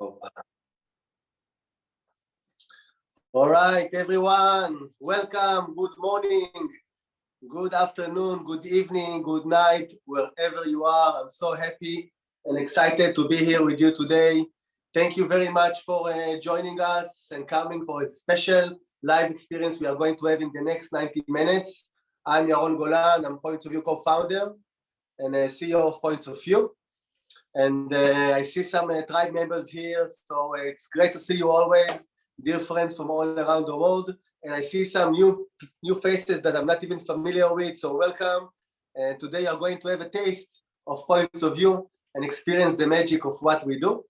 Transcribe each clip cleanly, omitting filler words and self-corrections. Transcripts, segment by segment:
All right, everyone, welcome, good morning, good afternoon, good evening, good night, wherever you are. I'm so happy and excited to be here with you today. Thank you very much for joining us and coming for a special live experience we are going to have in the next 90 minutes. I'm Yaron Golan, I'm Points of View co-founder and CEO of Points of View. And I see some tribe members here, so it's great to see you always, dear friends from all around the world. And I see some new faces that I'm not even familiar with, so welcome. And today you're going to have a taste of Points of View and experience the magic of what we do.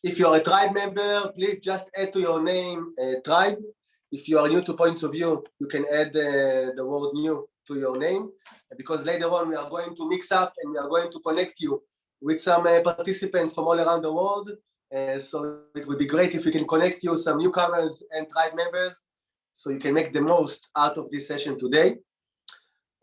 If you're a tribe member, please just add to your name tribe. If you are new to Points of View, you can add the word new to your name, because later on we are going to mix up and we are going to connect you with some participants from all around the world. So it would be great if we can connect you some newcomers and tribe members so you can make the most out of this session today.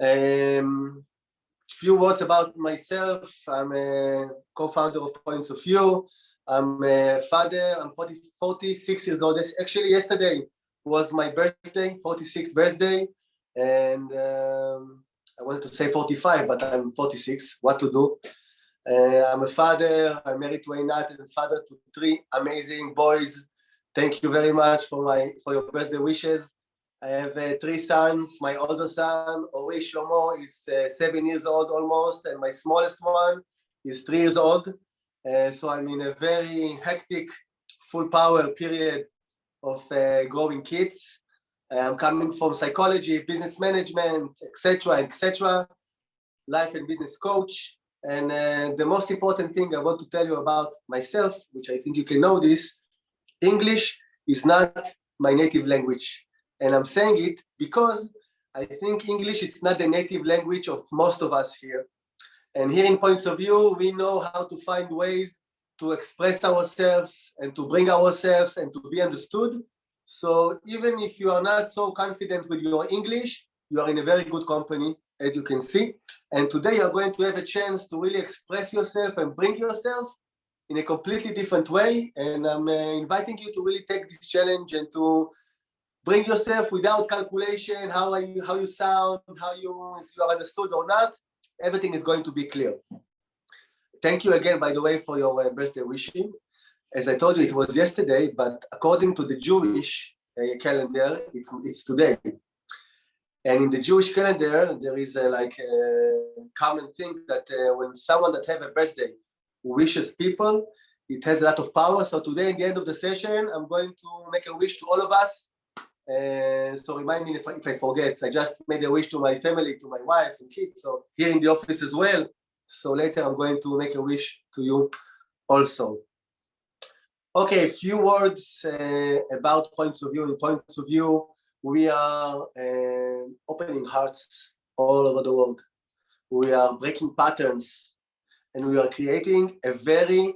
Few words about myself. I'm a co-founder of Points of View. I'm a father. I'm 46 years old. Actually, yesterday was my birthday, 46th birthday. And I wanted to say 45, but I'm 46. What to do? I'm a father. I'm married to Einat and father to 3 amazing boys. Thank you very much for your birthday wishes. I have 3 sons. My older son, Ori Shlomo, is 7 years old almost, and my smallest one is 3 years old. So I'm in a very hectic, full power period of growing kids. I'm coming from psychology, business management, etc., life and business coach. And the most important thing I want to tell you about myself, which I think you can know this, English is not my native language. And I'm saying it because I think English is not the native language of most of us here. And here in Points of View, we know how to find ways to express ourselves and to bring ourselves and to be understood. So even if you are not so confident with your English, you are in a very good company, as you can see. And today you're going to have a chance to really express yourself and bring yourself in a completely different way. And I'm inviting you to really take this challenge and to bring yourself without calculation, how you sound, if you are understood or not. Everything is going to be clear. Thank you again, by the way, for your birthday wishing. As I told you, it was yesterday, but according to the Jewish calendar, it's today. And in the Jewish calendar, there is a common thing that when someone that have a birthday wishes people, it has a lot of power. So today, at the end of the session, I'm going to make a wish to all of us. So remind me if I forget. I just made a wish to my family, to my wife and kids, so here in the office as well. So later I'm going to make a wish to you also. Okay, a few words about Points of View. In Points of View, we are opening hearts all over the world. We are breaking patterns, and we are creating a very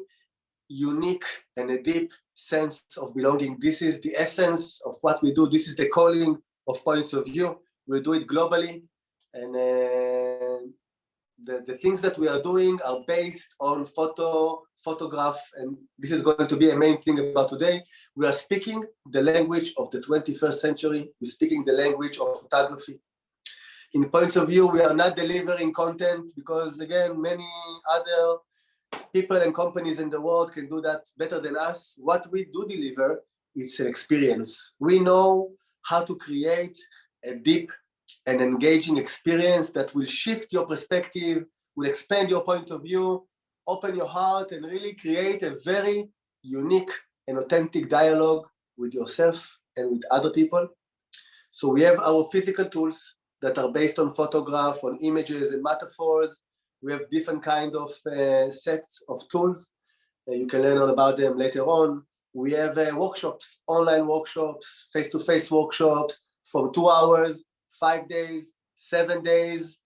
unique and a deep sense of belonging. This is the essence of what we do. This is the calling of Points of View. We do it globally, and the things that we are doing are based on photograph, and this is going to be a main thing about today. We are speaking the language of the 21st century. We're speaking the language of photography. In Points of View, we are not delivering content because, again, many other people and companies in the world can do that better than us. What we do deliver is an experience. We know how to create a deep and engaging experience that will shift your perspective, will expand your point of view, open your heart, and really create a very unique and authentic dialogue with yourself and with other people. So we have our physical tools that are based on photograph, on images and metaphors. We have different kind of sets of tools. You can learn all about them later on. We have workshops, online workshops, face-to-face workshops from 2 hours, 5 days, 7 days,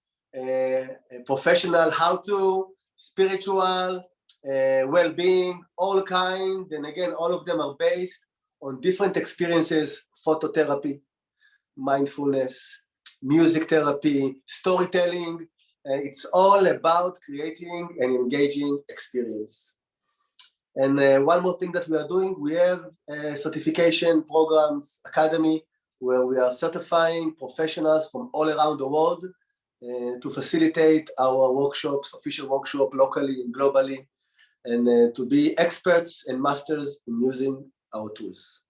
professional how-to, spiritual, well-being, all kind. And again, all of them are based on different experiences: phototherapy, mindfulness, music therapy, storytelling. It's all about creating an engaging experience. And one more thing that we are doing, we have certification programs, academy, where we are certifying professionals from all around the world to facilitate our workshops, official workshop locally and globally, and to be experts and masters in using our tools.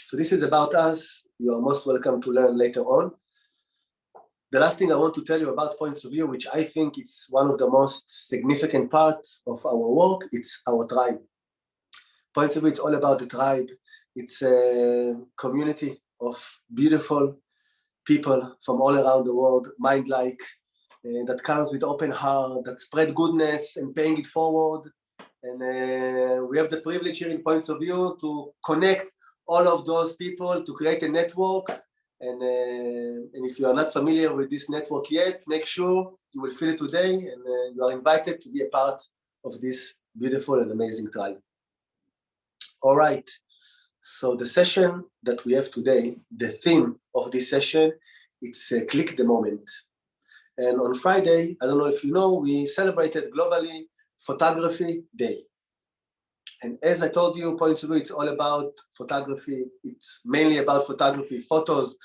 So this is about us. You are most welcome to learn later on. The last thing I want to tell you about points of view, which I think it's one of the most significant parts of our work, it's our tribe. Points of view, it's all about the tribe. It's a community of beautiful people from all around the world, mind-like, that comes with open heart, that spread goodness and paying it forward. And we have the privilege here in Points of View to connect all of those people to create a network. And if you are not familiar with this network yet, make sure you will feel it today, and you are invited to be a part of this beautiful and amazing tribe. All right, so the session that we have today, the theme of this session, it's Click the Moment. And on Friday, I don't know if you know, we celebrated globally Photography Day. And as I told you, Points of View, it's all about photography. It's mainly about photography, photos,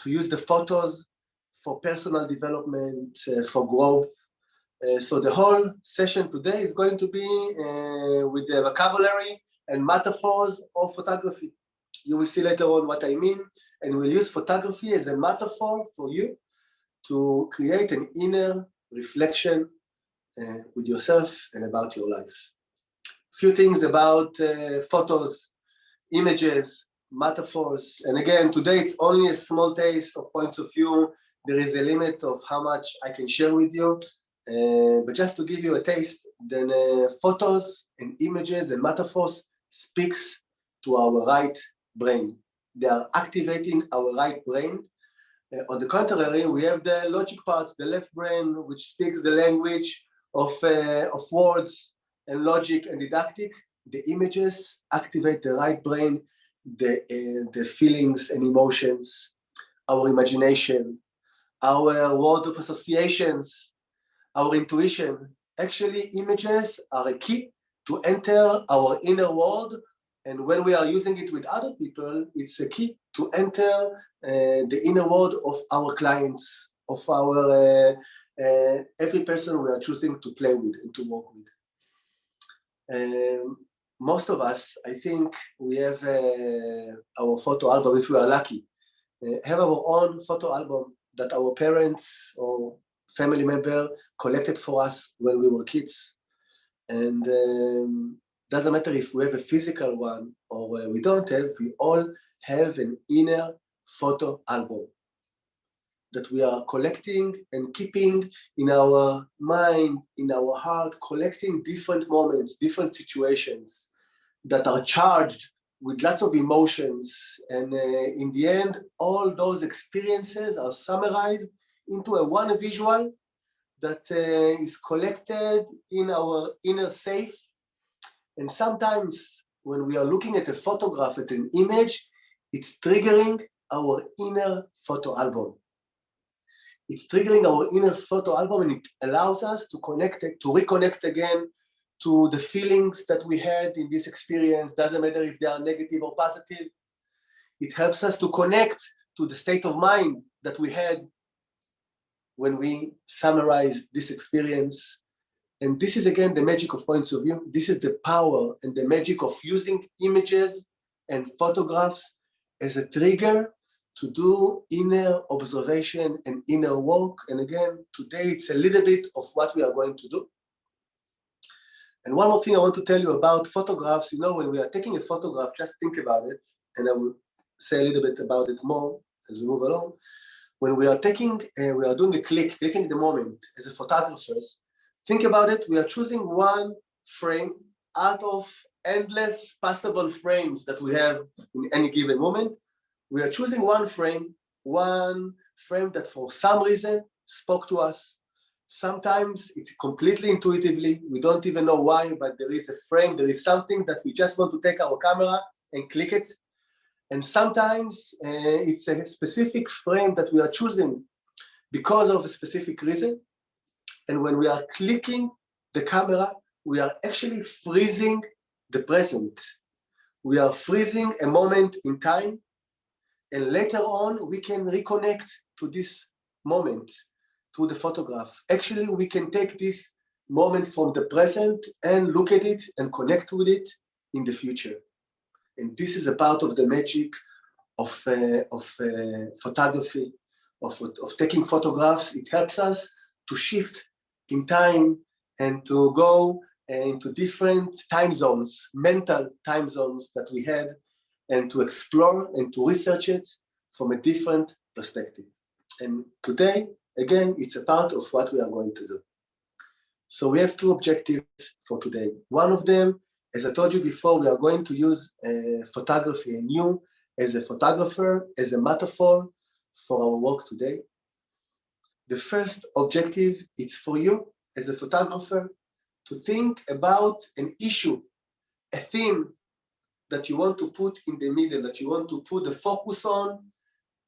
to use the photos for personal development, for growth. So the whole session today is going to be with the vocabulary and metaphors of photography. You will see later on what I mean, and we'll use photography as a metaphor for you to create an inner reflection with yourself and about your life. Few things about photos, images, metaphors, and again, today it's only a small taste of Points of View. There is a limit of how much I can share with you, but just to give you a taste, then photos and images and metaphors speaks to our right brain. They are activating our right brain. On the contrary, we have the logic part, the left brain, which speaks the language of words and logic and didactic. The images activate the right brain, the feelings and emotions, our imagination, our world of associations, our intuition. Actually, images are a key to enter our inner world. And when we are using it with other people, it's a key to enter the inner world of our clients, of our every person we are choosing to play with and to work with. Most of us, I think, we have our photo album, if we are lucky, have our own photo album that our parents or family member collected for us when we were kids. And doesn't matter if we have a physical one or we don't have, we all have an inner photo album that we are collecting and keeping in our mind, in our heart, collecting different moments, different situations that are charged with lots of emotions. And in the end, all those experiences are summarized into a one visual that is collected in our inner safe. And sometimes when we are looking at a photograph, at an image, it's triggering our inner photo album. It's triggering our inner photo album, and it allows us to connect, to reconnect again to the feelings that we had in this experience. Doesn't matter if they are negative or positive. It helps us to connect to the state of mind that we had when we summarized this experience. And this is again the magic of Points of View. This is the power and the magic of using images and photographs as a trigger to do inner observation and inner work. And again, today it's a little bit of what we are going to do. And one more thing I want to tell you about photographs, you know, when we are taking a photograph, just think about it, and I will say a little bit about it more as we move along. When we are taking, we are doing a clicking the moment as a photographers, think about it, we are choosing one frame out of endless possible frames that we have in any given moment. We are choosing one frame that for some reason spoke to us. Sometimes it's completely intuitively, we don't even know why, but there is a frame, there is something that we just want to take our camera and click it. And sometimes it's a specific frame that we are choosing because of a specific reason. And when we are clicking the camera, we are actually freezing the present. We are freezing a moment in time, and later on we can reconnect to this moment through the photograph. Actually, we can take this moment from the present and look at it and connect with it in the future. And this is a part of the magic of photography, of taking photographs. It helps us to shift in time and to go into different time zones, mental time zones that we had, and to explore and to research it from a different perspective. And today, again, it's a part of what we are going to do. So we have two objectives for today. One of them, as I told you before, we are going to use photography and you as a photographer, as a metaphor for our work today. The first objective is for you as a photographer to think about an issue, a theme that you want to put in the middle, that you want to put the focus on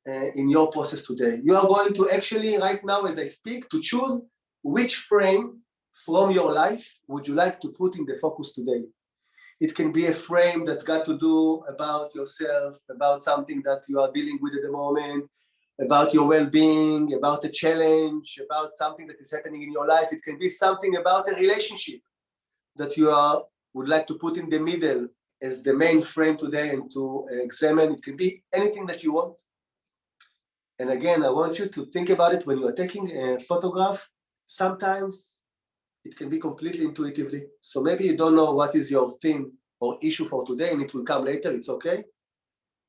in your process today. You are going to actually, right now as I speak, to choose which frame from your life would you like to put in the focus today. It can be a frame that's got to do about yourself, about something that you are dealing with at the moment, about your well-being, about a challenge, about something that is happening in your life. It can be something about a relationship that you would like to put in the middle as the main frame today and to examine. It can be anything that you want. And again, I want you to think about it when you are taking a photograph. Sometimes it can be completely intuitively. So maybe you don't know what is your theme or issue for today, and it will come later, it's okay.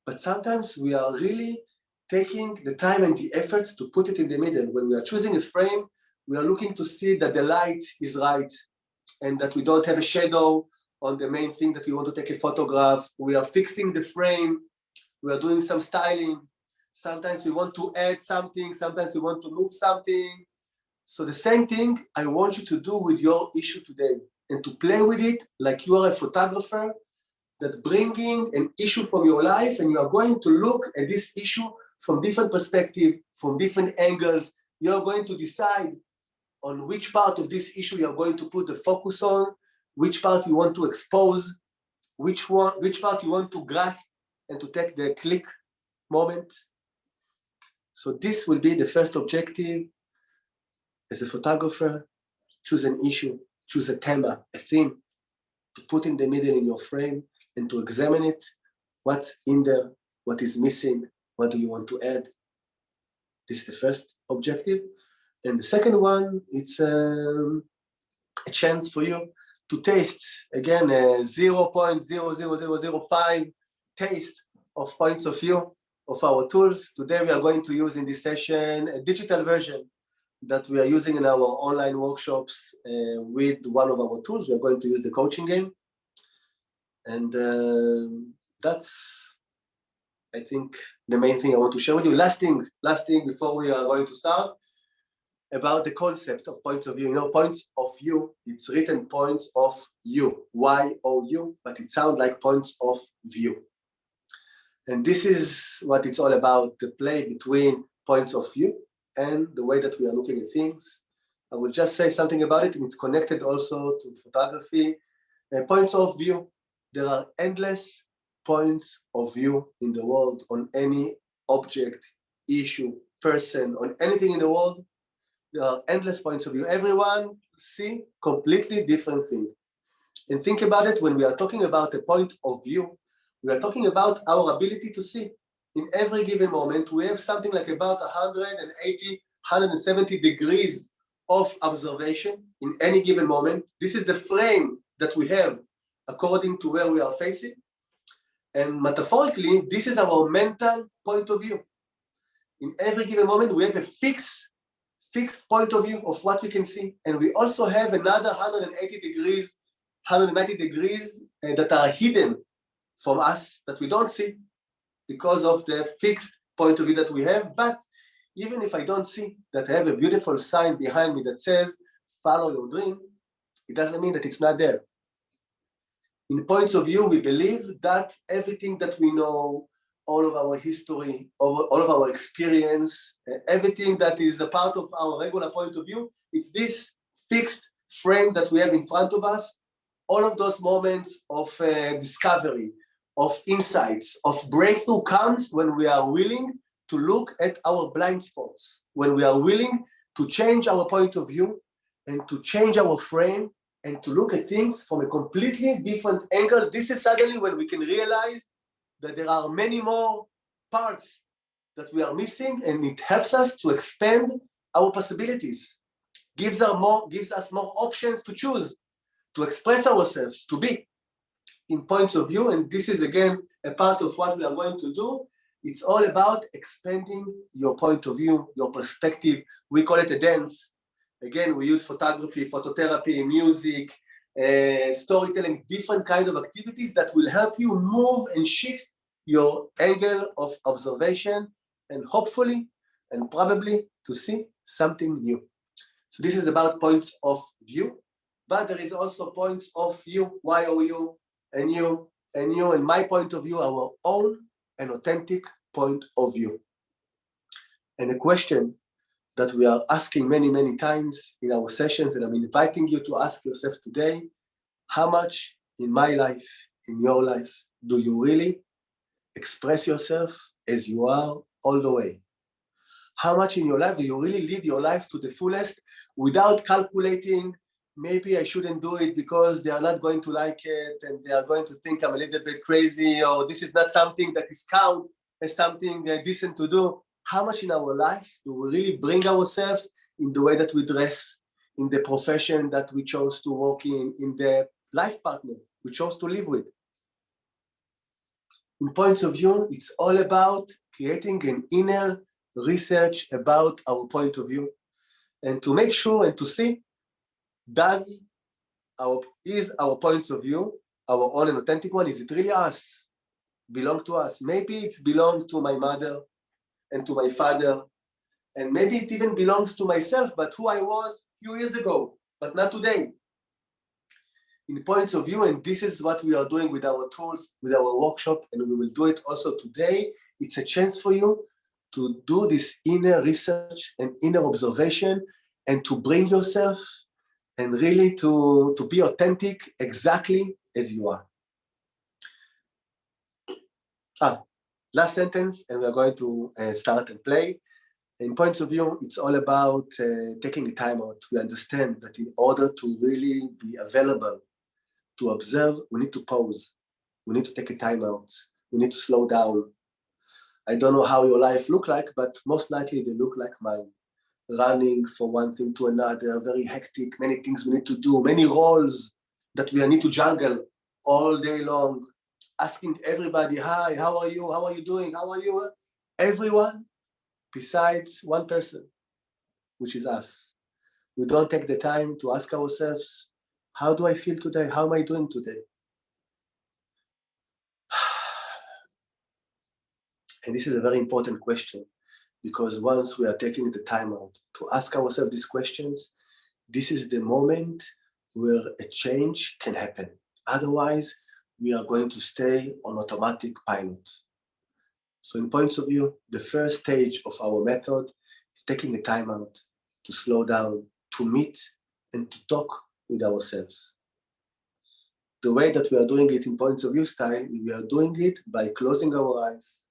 But sometimes we are really taking the time and the efforts to put it in the middle. When we are choosing a frame, we are looking to see that the light is right and that we don't have a shadow on the main thing that we want to take a photograph. We are fixing the frame. We are doing some styling. Sometimes we want to add something. Sometimes we want to move something. So the same thing I want you to do with your issue today and to play with it like you are a photographer that bringing an issue from your life and you are going to look at this issue from different perspectives, from different angles. You are going to decide on which part of this issue you are going to put the focus on, which part you want to expose, which part you want to grasp and to take the click moment. So this will be the first objective. As a photographer, choose an issue, choose a theme, a theme to put in the middle in your frame and to examine it. What's in there? What is missing? What do you want to add? This is the first objective. And the second one, it's a chance for you to taste, again, a 0.00005 taste of points of view of our tools. Today we are going to use in this session a digital version that we are using in our online workshops with one of our tools. We are going to use the coaching game. And that's, I think, the main thing I want to share with you. Last thing before we are going to start, about the concept of points of view. You know, points of view, it's written points of you, Y-O-U, but it sounds like points of view. And this is what it's all about, the play between points of view and the way that we are looking at things. I will just say something about it, and it's connected also to photography. Points of view. There are endless points of view in the world on any object, issue, person, on anything in the world. There are endless points of view. Everyone see completely different thing. And think about it, when we are talking about a point of view, we are talking about our ability to see. In every given moment, we have something like about 180, 170 degrees of observation in any given moment. This is the frame that we have according to where we are facing. And metaphorically, this is our mental point of view. In every given moment, we have a fixed point of view of what we can see. And we also have another 180 degrees, 190 degrees that are hidden from us that we don't see because of the fixed point of view that we have. But even if I don't see that I have a beautiful sign behind me that says, follow your dream, it doesn't mean that it's not there. In points of view, we believe that everything that we know, all of our history, all of our experience, everything that is a part of our regular point of view, it's this fixed frame that we have in front of us all of those moments of discovery, of insights, of breakthrough comes when we are willing to look at our blind spots, when we are willing to change our point of view and to change our frame and to look at things from a completely different angle. This is suddenly when we can realize that there are many more parts that we are missing, and it helps us to expand our possibilities, gives us more options to choose, to express ourselves, to be in points of view. And this is again a part of what we are going to do. It's all about expanding your point of view, your perspective. We call it a dance. Again, we use photography, phototherapy, music, storytelling, different kind of activities that will help you move and shift your angle of observation, and hopefully and probably to see something new. So this is about points of view, but there is also points of view, Y O U, and you, and you, and my point of view, our own and authentic point of view. And a question that we are asking many, many times in our sessions, and I'm inviting you to ask yourself today, how much in my life, in your life, do you really express yourself as you are all the way? How much in your life do you really live your life to the fullest without calculating, maybe I shouldn't do it because they are not going to like it and they are going to think I'm a little bit crazy, or this is not something that is count as something decent to do? How much in our life do we really bring ourselves in the way that we dress, in the profession that we chose to work in the life partner we chose to live with? In points of view, it's all about creating an inner research about our point of view, and to make sure and to see, is our point of view our own and authentic one? Is it really us? Belong to us? Maybe it belongs to my mother and to my father, and maybe it even belongs to myself, but who I was a few years ago, but not today. In points of view, and this is what we are doing with our tools, with our workshop, and we will do it also today. It's a chance for you to do this inner research and inner observation, and to bring yourself and really to be authentic exactly as you are. Last sentence, and we're going to start and play. In points of view, it's all about taking the time out. We understand that in order to really be available to observe, we need to pause. We need to take a time out. We need to slow down. I don't know how your life look like, but most likely they look like mine. Running from one thing to another, very hectic, many things we need to do, many roles that we need to juggle all day long, asking everybody, hi, how are you? How are you doing? How are you? Everyone besides one person, which is us. We don't take the time to ask ourselves, how do I feel today? How am I doing today? And this is a very important question, because once we are taking the time out to ask ourselves these questions, this is the moment where a change can happen. Otherwise, we are going to stay on automatic pilot. So in points of view, the first stage of our method is taking the time out to slow down, to meet and to talk with ourselves. The way that we are doing it in points of view style, we are doing it by closing our eyes,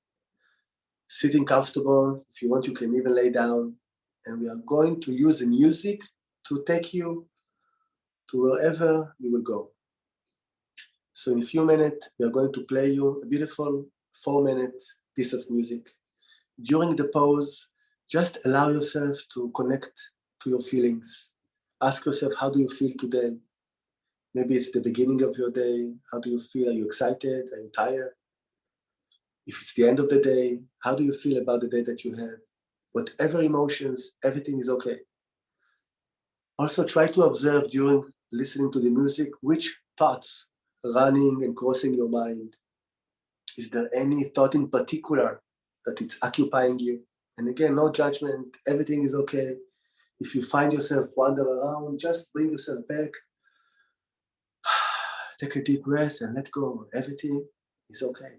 sitting comfortable. If you want, you can even lay down, and we are going to use the music to take you to wherever you will go. So in a few minutes, we are going to play you a beautiful 4-minute piece of music. During the pause, just allow yourself to connect to your feelings. Ask yourself, how do you feel today? Maybe it's the beginning of your day. How do you feel? Are you excited? Are you tired? If it's the end of the day, how do you feel about the day that you had? Whatever emotions, everything is okay. Also try to observe during listening to the music, which thoughts running and crossing your mind. Is there any thought in particular that it's occupying you? And again, no judgment, everything is okay. If you find yourself wander around, just bring yourself back. Take a deep breath and let go. Everything is okay.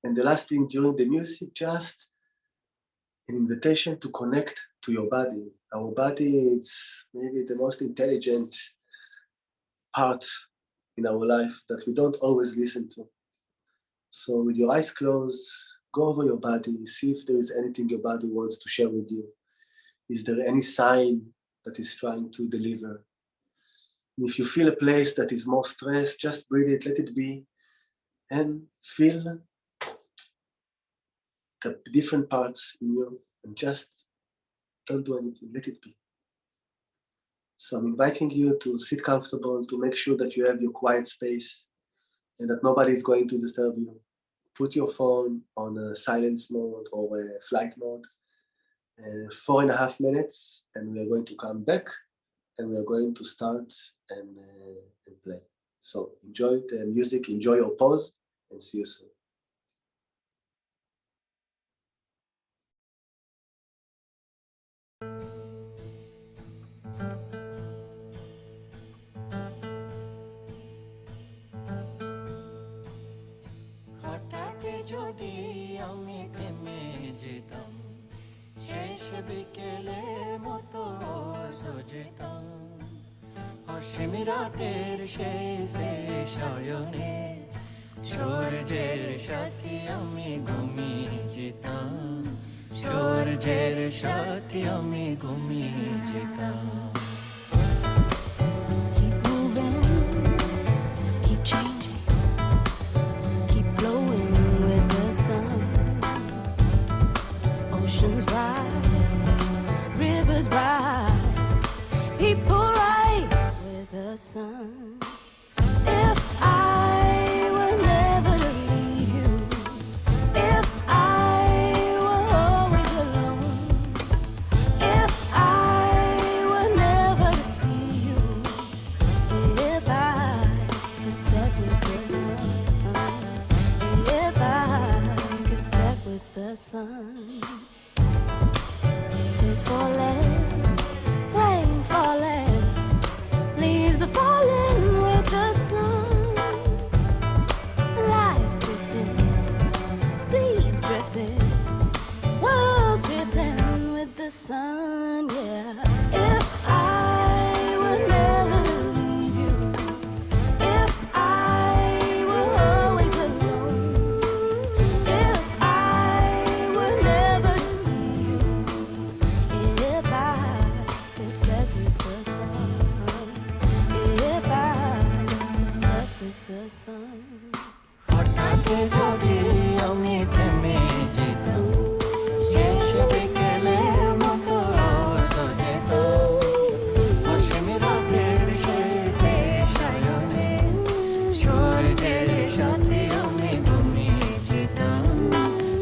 And the last thing during the music, just an invitation to connect to your body. Our body is maybe the most intelligent part in our life that we don't always listen to. So with your eyes closed, go over your body, see if there is anything your body wants to share with you. Is there any sign that is trying to deliver? And if you feel a place that is more stressed, just breathe it, let it be, and feel the different parts in you, and just don't do anything, let it be. So I'm inviting you to sit comfortable, to make sure that you have your quiet space and that nobody is going to disturb you. Put your phone on a silence mode or a flight mode. 4.5 minutes, and we are going to come back and we are going to start and play. So enjoy the music, enjoy your pause, and see you soon. যদি আমি থেমে যেতাম, শেষ বিকেলে মতো যেতাম, অসীম রাতের শেষে শয়নে সূর্যের সাথে আমি ঘুমিয়ে যেতাম, সূর্যের সাথে আমি ঘুমিয়ে যেতাম। Oceans rise, rivers rise, people rise with the sun. If I were never to leave you, if I were always alone, if I were never to see you, if I could set with the sun, if I could set with the sun. Tears falling, rain falling, leaves are falling with the sun. Lives drifting, seeds drifting, worlds drifting with the sun, yeah. If I were never to leave you, if I were always alone, if I were never to see you, if I could set with the sun, if I could set with the sun. হঠাৎ যদি আমি থেমে যেতাম, শেষ বিকেলে মতো যেতাম, অসীম রাতের শেষে শয়নে সূর্যের সাথে আমি ঘুমিয়ে যেতাম,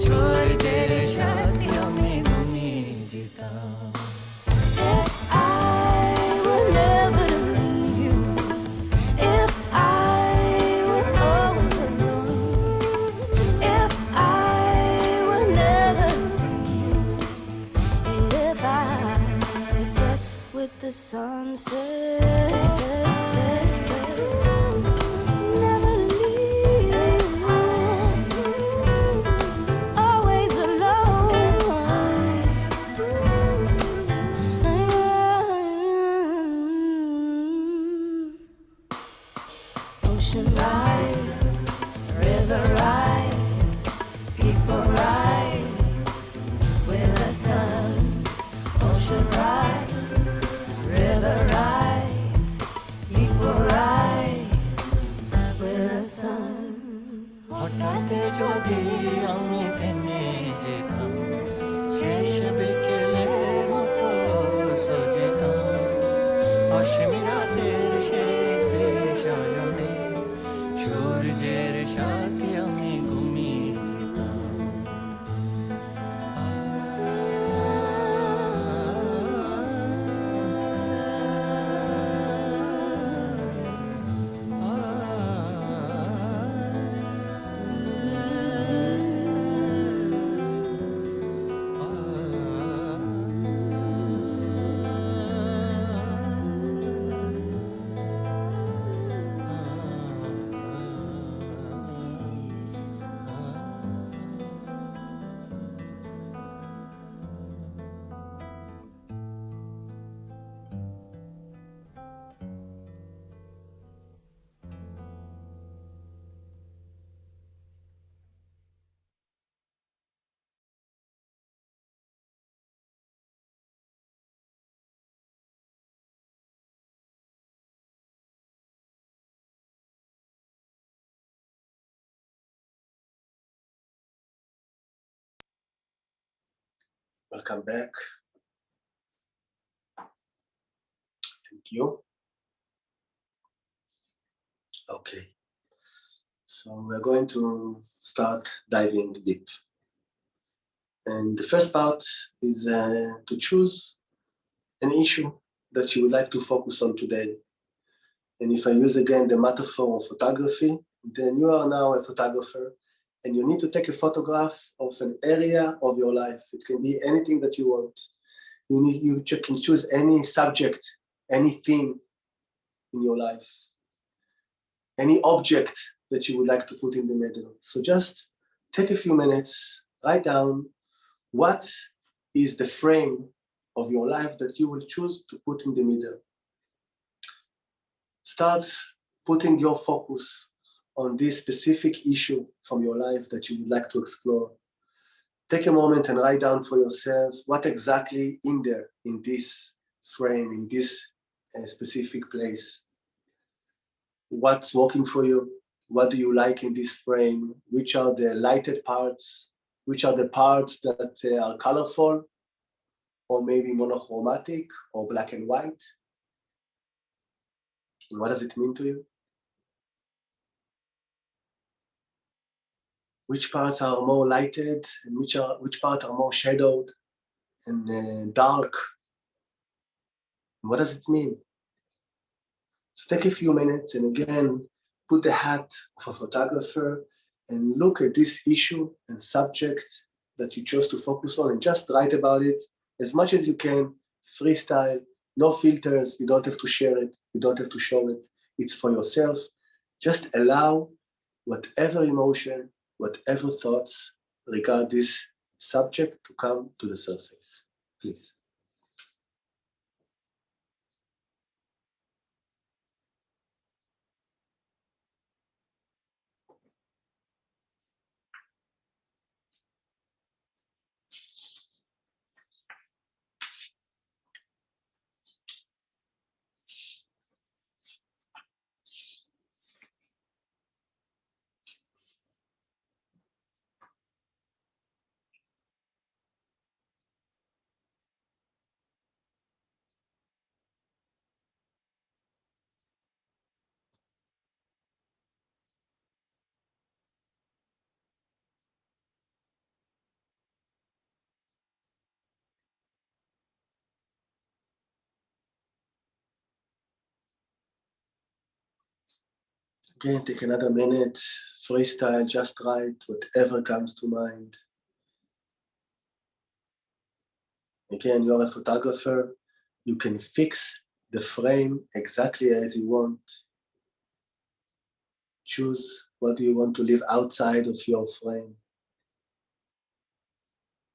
সূর্যের সাথে আমি ঘুমিয়ে যেতাম। If I were never to leave you, if I were always alone, if I were never to see you, if I could set with the sunset, never leave, always alone. Ocean rise, river rise, people rise with the sun. Ocean rise, river rise, people rise with the sun. হঠাৎ যদি আমি থেমে যেতাম, শেষ বিকেলে মতো যেতাম, অসীম রাতের শেষে শয়নে সূর্যের সাথে আমি ঘুমিয়ে যেতাম। Welcome back. Thank you. Okay. So we're going to start diving deep. And the first part is to choose an issue that you would like to focus on today. And if I use again the metaphor of photography, then you are now a photographer and you need to take a photograph of an area of your life. It can be anything that you want. You can choose any subject, any theme in your life, any object that you would like to put in the middle. So just take a few minutes, write down what is the frame of your life that you will choose to put in the middle. Start putting your focus on this specific issue from your life that you would like to explore. Take a moment and write down for yourself what exactly in there, in this frame, in this specific place. What's working for you? What do you like in this frame? Which are the lighted parts? Which are the parts that are colorful or maybe monochromatic or black and white? And what does it mean to you? Which parts are more lighted and which parts are more shadowed and dark? And what does it mean? So take a few minutes and again, put the hat of a photographer and look at this issue and subject that you chose to focus on and just write about it as much as you can, freestyle, no filters, you don't have to share it, you don't have to show it, it's for yourself. Just allow whatever emotion, whatever thoughts regard this subject to come to the surface, please. Again, take another minute, freestyle, just write whatever comes to mind. Again, you're a photographer, you can fix the frame exactly as you want. Choose what do you want to leave outside of your frame.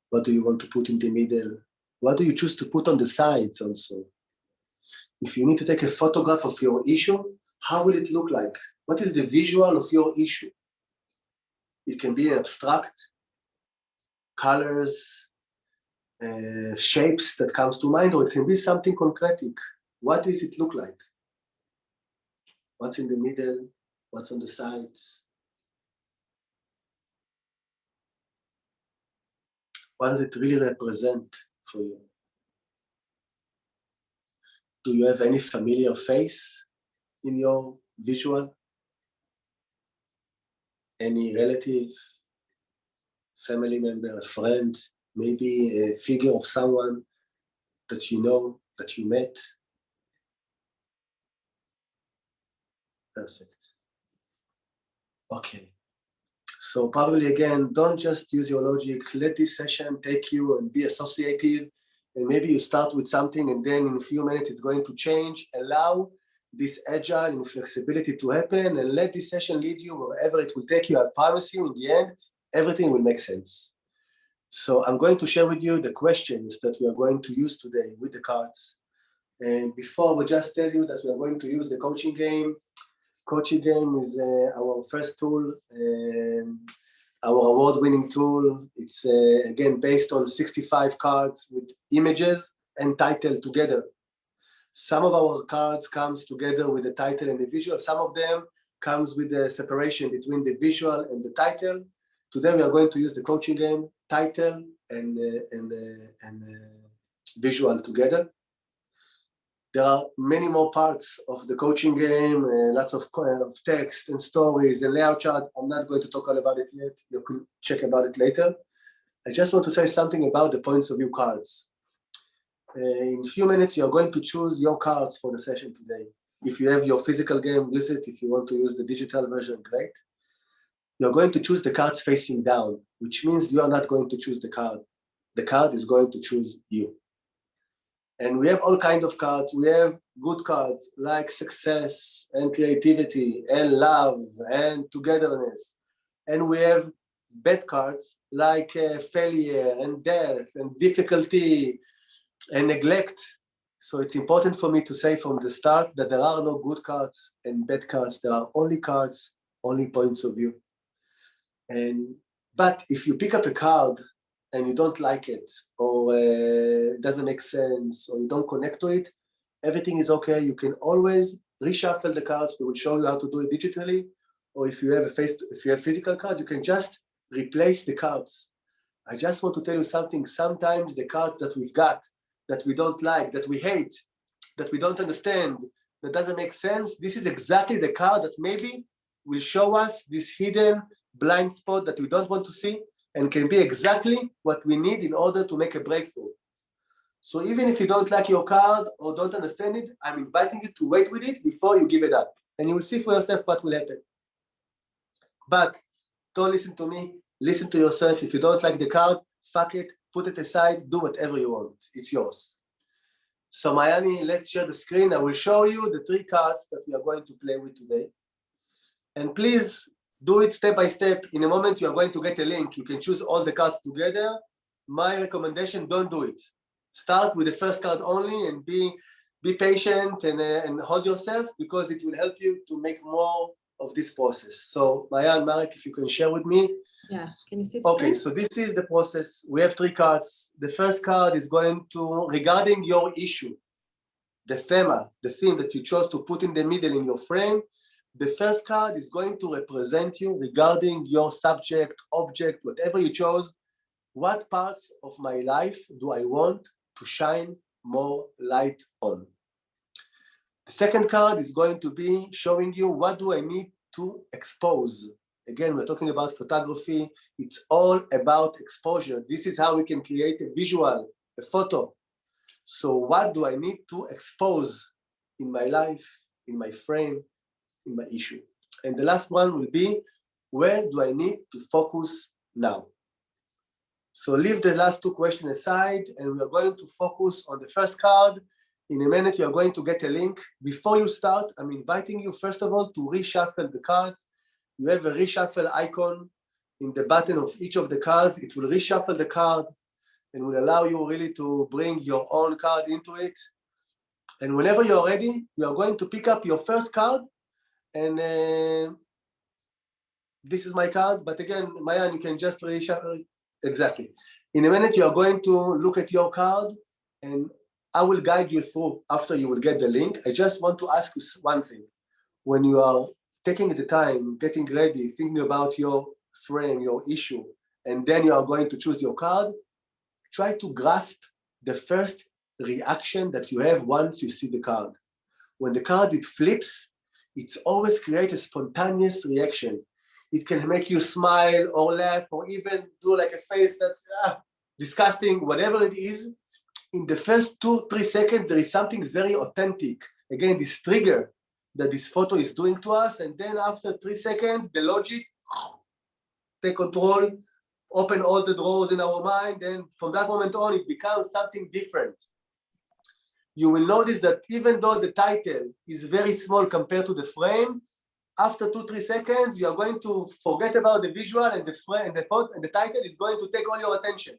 What do you want to put in the middle? What do you choose to put on the sides also? If you need to take a photograph of your issue, how will it look like? What is the visual of your issue? It can be abstract, colors, shapes that comes to mind, or it can be something concretic. What does it look like? What's in the middle? What's on the sides? What does it really represent for you? Do you have any familiar face in your visual? Any relative, family member, a friend, maybe a figure of someone that you know, that you met? Perfect. Okay. So probably again, don't just use your logic. Let this session take you and be associative. And maybe you start with something and then in a few minutes it's going to change. Allow this agile and flexibility to happen and let this session lead you wherever it will take you. I promise you, in the end, everything will make sense. So I'm going to share with you the questions that we are going to use today with the cards. And before, we just tell you that we are going to use the coaching game. Coaching game is our first tool, our award-winning tool. It's again based on 65 cards with images and title together. Some of our cards comes together with the title and the visual. Some of them comes with the separation between the visual and the title. Today we are going to use the coaching game, title and visual together. There are many more parts of the coaching game, lots of text and stories and layout chart. I'm not going to talk all about it yet. You can check about it later. I just want to say something about the points of view cards. In a few minutes, you're going to choose your cards for the session today. If you have your physical game, use it. If you want to use the digital version, great. You're going to choose the cards facing down, which means you are not going to choose the card. The card is going to choose you. And we have all kinds of cards. We have good cards like success and creativity and love and togetherness. And we have bad cards like failure and death and difficulty and neglect. So it's important for me to say from the start that there are no good cards and bad cards. There are only cards, only points of view. But if you pick up a card and you don't like it, or it doesn't make sense, or you don't connect to it, everything is okay. You can always reshuffle the cards. We will show you how to do it digitally. Or if you have physical cards, you can just replace the cards. I just want to tell you something. Sometimes the cards that we've got, that we don't like, that we hate, that we don't understand, that doesn't make sense, this is exactly the card that maybe will show us this hidden blind spot that we don't want to see, and can be exactly what we need in order to make a breakthrough. So even if you don't like your card or don't understand it, I'm inviting you to wait with it before you give it up. And you will see for yourself what will happen. But don't listen to me, listen to yourself. If you don't like the card, fuck it, put it aside, do whatever you want. It's yours. So Miami, let's share the screen. I will show you the 3 cards that we are going to play with today. And please, do it step by step. In a moment, you are going to get a link. You can choose all the cards together. My recommendation, don't do it. Start with the first card only and be patient and hold yourself, because it will help you to make more of this process. So, Maya and Marek, if you can share with me. Yeah, can you see the Okay, screen? so this is the process. We have 3 cards. The first card is going to, regarding your issue, the theme that you chose to put in the middle in your frame. The first card is going to represent you regarding your subject, object, whatever you chose. What parts of my life do I want to shine more light on? The second card is going to be showing you what do I need to expose. Again, we're talking about photography. It's all about exposure. This is how we can create a visual, a photo. So what do I need to expose in my life, in my frame, in my issue? And the last one will be, where do I need to focus now? So leave the last 2 questions aside, and we are going to focus on the first card. In a minute, you are going to get a link. Before you start, I'm inviting you, first of all, to reshuffle the cards. You have a reshuffle icon in the button of each of the cards. It will reshuffle the card and will allow you really to bring your own card into it. And whenever you're ready, you are going to pick up your first card. And this is my card, but again, Mayan, you can just reshuffle it. Exactly. In a minute, you are going to look at your card, and I will guide you through after you will get the link. I just want to ask you one thing. When you are taking the time, getting ready, thinking about your frame, your issue, and then you are going to choose your card, try to grasp the first reaction that you have once you see the card. When the card, it flips, it's always create a spontaneous reaction. It can make you smile or laugh or even do like a face that, disgusting, whatever it is. In the first 2-3 seconds, there is something very authentic. Again, this trigger that this photo is doing to us. And then after 3 seconds, the logic take control, open all the drawers in our mind. And from that moment on, it becomes something different. You will notice that even though the title is very small compared to the frame, after 2-3 seconds, you are going to forget about the visual, and the frame and the thought and the title is going to take all your attention.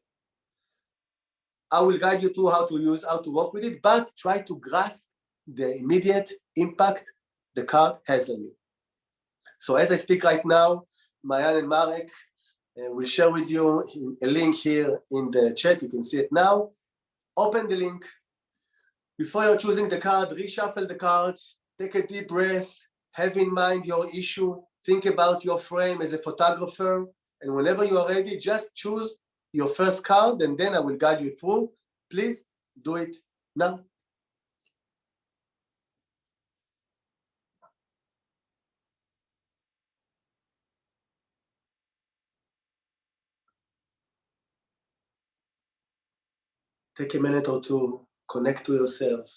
I will guide you through how to work with it, but try to grasp the immediate impact the card has on you. So as I speak right now, Mayan and Marek will share with you a link here in the chat. You can see it now. Open the link. Before you're choosing the card, reshuffle the cards, take a deep breath, have in mind your issue, think about your frame as a photographer, and whenever you are ready, just choose your first card, and then I will guide you through. Please do it now. Take a minute or two, connect to yourself,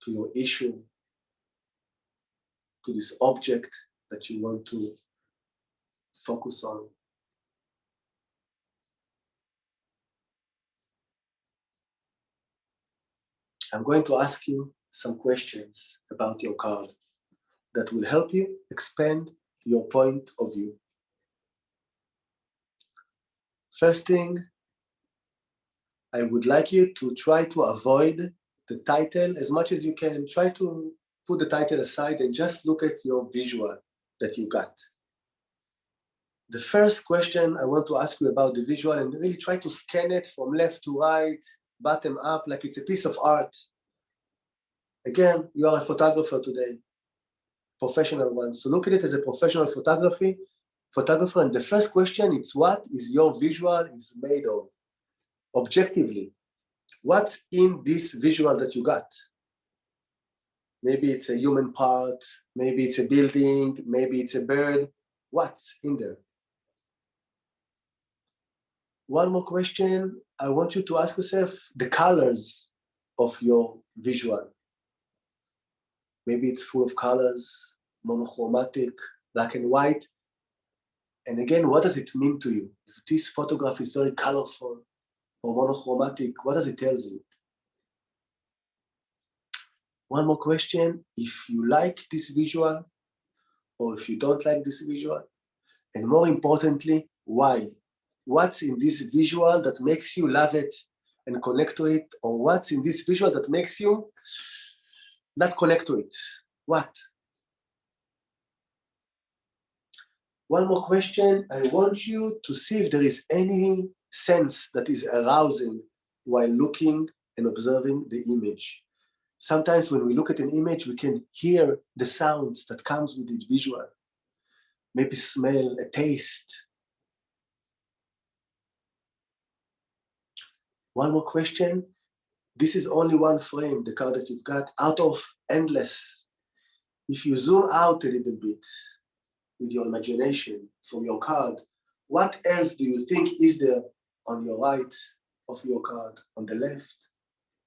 to your issue, to this object that you want to focus on. I'm going to ask you some questions about your card that will help you expand your point of view. First thing, I would like you to try to avoid the title as much as you can. Try to put the title aside and just look at your visual that you got. The first question I want to ask you about the visual, and really try to scan it from left to right, bottom up, like it's a piece of art. Again, you are a photographer today, professional one. So look at it as a professional photographer, and the first question is, what is your visual is made of? Objectively, what's in this visual that you got? Maybe it's a human part, maybe it's a building, maybe it's a bird. What's in there? One more question, I want you to ask yourself the colors of your visual. Maybe it's full of colors, monochromatic, black and white. And again, what does it mean to you? If this photograph is very colorful or monochromatic, what does it tell you? One more question, if you like this visual or if you don't like this visual, and more importantly, why? What's in this visual that makes you love it and connect to it, or what's in this visual that makes you not connect to it? What? One more question, I want you to see if there is any sense that is arousing while looking and observing the image. Sometimes when we look at an image, we can hear the sounds that comes with it visual. Maybe smell, a taste. One more question. This is only one frame, the card that you've got, out of endless. If you zoom out a little bit with your imagination from your card, what else do you think is there on your right of your card, on the left,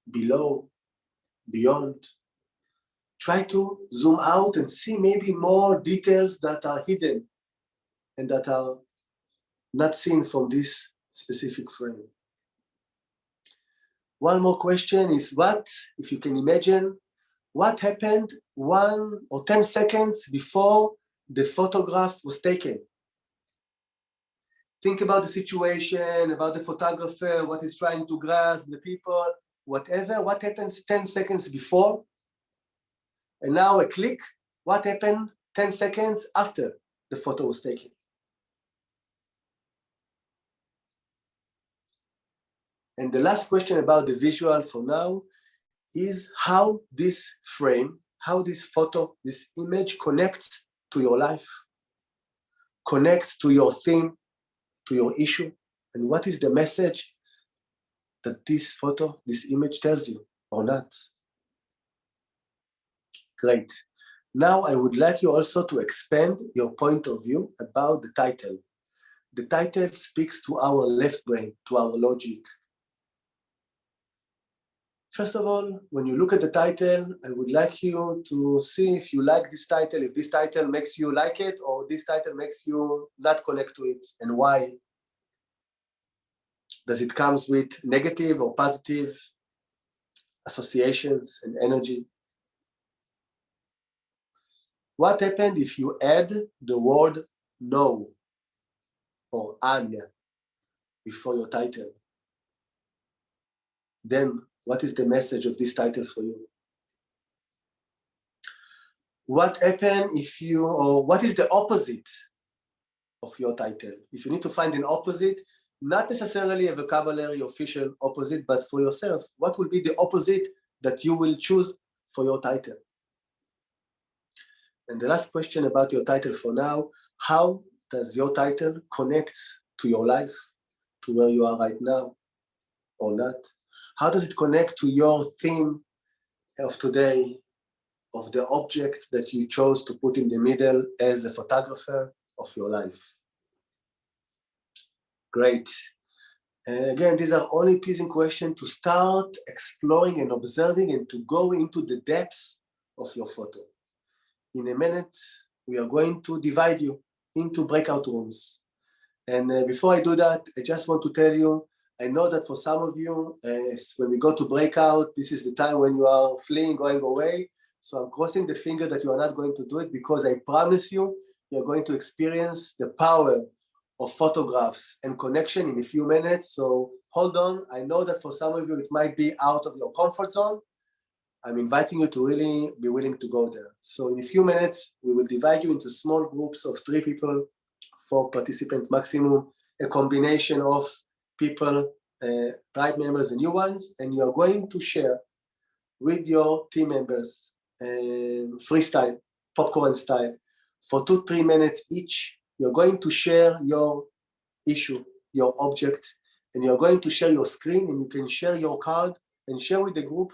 below, beyond? Try to zoom out and see maybe more details that are hidden and that are not seen from this specific frame. One more question is, what, if you can imagine, what happened 1 or 10 seconds before the photograph was taken? Think about the situation, about the photographer, what he's trying to grasp, the people, whatever. What happens 10 seconds before? And now a click, what happened 10 seconds after the photo was taken? And the last question about the visual for now is how this frame, how this photo, this image connects to your life, connects to your theme, to your issue, and what is the message that this photo, this image tells you or not. Great. Now I would like you also to expand your point of view about the title. The title speaks to our left brain, to our logic. First of all, when you look at the title, I would like you to see if you like this title, if this title makes you like it, or this title makes you not connect to it, and why. Does it come with negative or positive associations and energy? What happened if you add the word no or Anya before your title? Then what is the message of this title for you? What happened if you, or what is the opposite of your title? If you need to find an opposite, not necessarily a vocabulary official opposite, but for yourself, what will be the opposite that you will choose for your title? And the last question about your title for now, how does your title connect to your life, to where you are right now or not? How does it connect to your theme of today, of the object that you chose to put in the middle as a photographer of your life? Great. Again, these are only teasing questions to start exploring and observing and to go into the depths of your photo. In a minute, we are going to divide you into breakout rooms. And before I do that, I just want to tell you, I know that for some of you, when we go to breakout, this is the time when you are fleeing, going away. So I'm crossing the finger that you are not going to do it, because I promise you, you're going to experience the power of photographs and connection in a few minutes. So hold on. I know that for some of you, it might be out of your comfort zone. I'm inviting you to really be willing to go there. So in a few minutes, we will divide you into small groups of 3 people, 4 participants maximum, a combination of people, tribe members and new ones, and you are going to share with your team members, freestyle, popcorn style, for 2-3 minutes each. You're going to share your issue, your object, and you're going to share your screen, and you can share your card and share with the group.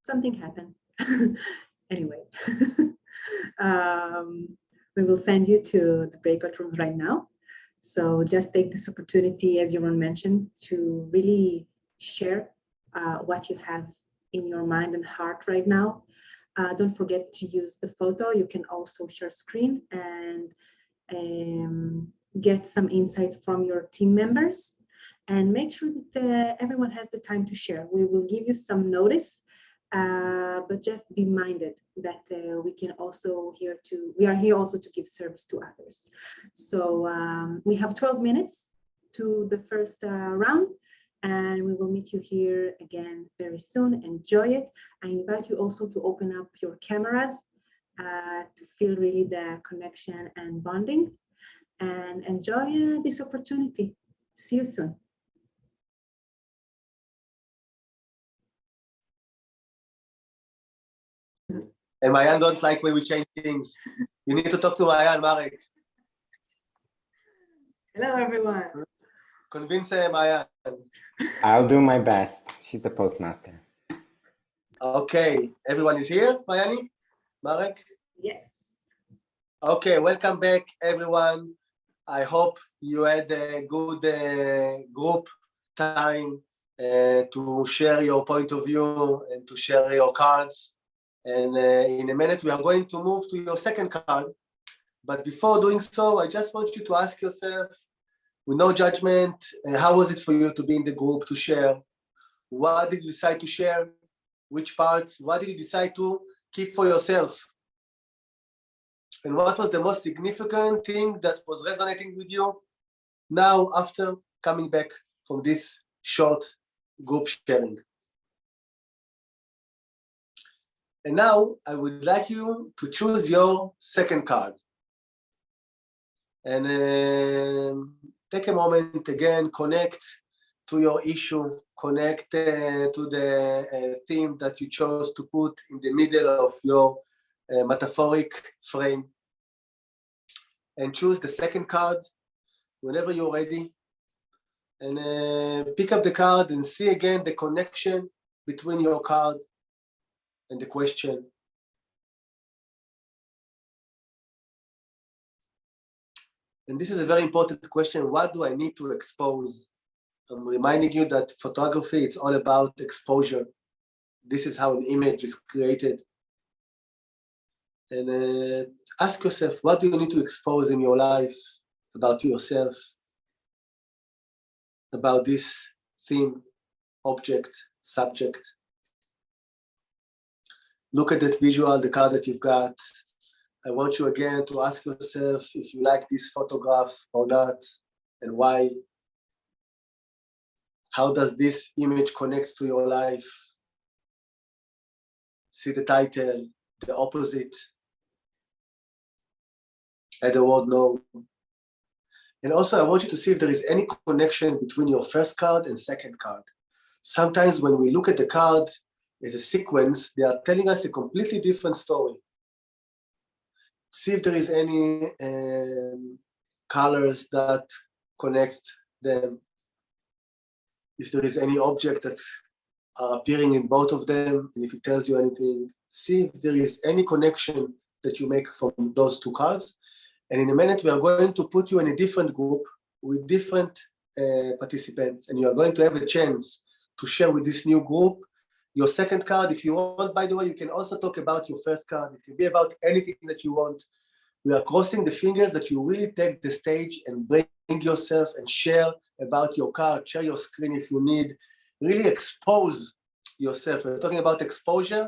Something happened. Anyway, we will send you to the breakout rooms right now. So just take this opportunity, as Yaron mentioned, to really share what you have in your mind and heart right now. Don't forget to use the photo. You can also share screen and get some insights from your team members, and make sure that everyone has the time to share. We will give you some notice, but just be minded that we are here also to give service to others. So we have 12 minutes to the first round, and we will meet you here again very soon. Enjoy it. I invite you also to open up your cameras to feel really the connection and bonding, and enjoy this opportunity. See you soon. And Mayan don't like when we change things. You need to talk to Mayan, Marek. Hello, everyone. Convince Mayan. I'll do my best. She's the postmaster. Okay, everyone is here, Mayani? Marek? Yes. Okay, welcome back, everyone. I hope you had a good group time to share your point of view and to share your cards. And in a minute, we are going to move to your second card. But before doing so, I just want you to ask yourself, with no judgment, how was it for you to be in the group, to share? What did you decide to share? Which parts? What did you decide to keep for yourself? And what was the most significant thing that was resonating with you now after coming back from this short group sharing? And now I would like you to choose your second card. And take a moment again, connect to your issue, connect to the theme that you chose to put in the middle of your metaphoric frame. And choose the second card whenever you're ready. And pick up the card and see again the connection between your card and the question. And this is a very important question. What do I need to expose? I'm reminding you that photography, it's all about exposure. This is how an image is created. And ask yourself, what do you need to expose in your life about yourself, about this theme, object, subject? Look at that visual, the card that you've got. I want you again to ask yourself if you like this photograph or not, and why. How does this image connect to your life? See the title, the opposite, add the word no. And also I want you to see if there is any connection between your first card and second card. Sometimes when we look at the card as a sequence, they are telling us a completely different story. See if there is any colors that connect them. If there is any object that are appearing in both of them, and if it tells you anything, see if there is any connection that you make from those two cards. And in a minute, we are going to put you in a different group with different participants, and you are going to have a chance to share with this new group your second card. If you want, by the way, you can also talk about your first card. It can be about anything that you want. We are crossing the fingers that you really take the stage and bring yourself and share about your card, share your screen if you need, really expose yourself. We're talking about exposure.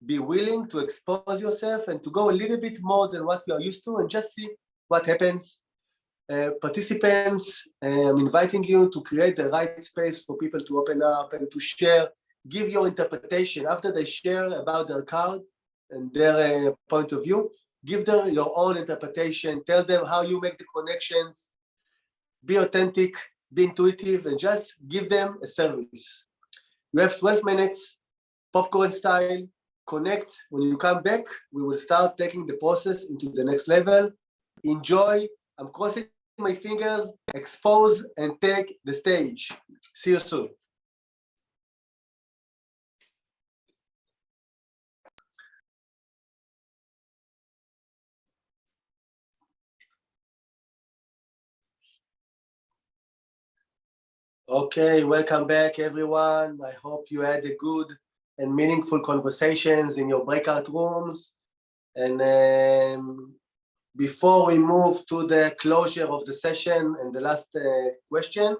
Be willing to expose yourself and to go a little bit more than what you are used to and just see what happens. Participants, I'm inviting you to create the right space for people to open up and to share, give your interpretation. After they share about their card and their point of view, give them your own interpretation, tell them how you make the connections, be authentic, be intuitive, and just give them a service. You have 12 minutes, popcorn style, connect. When you come back, we will start taking the process into the next level. Enjoy. I'm crossing my fingers, expose and take the stage. See you soon. Okay, welcome back, everyone. I hope you had a good and meaningful conversations in your breakout rooms. And before we move to the closure of the session and the last question,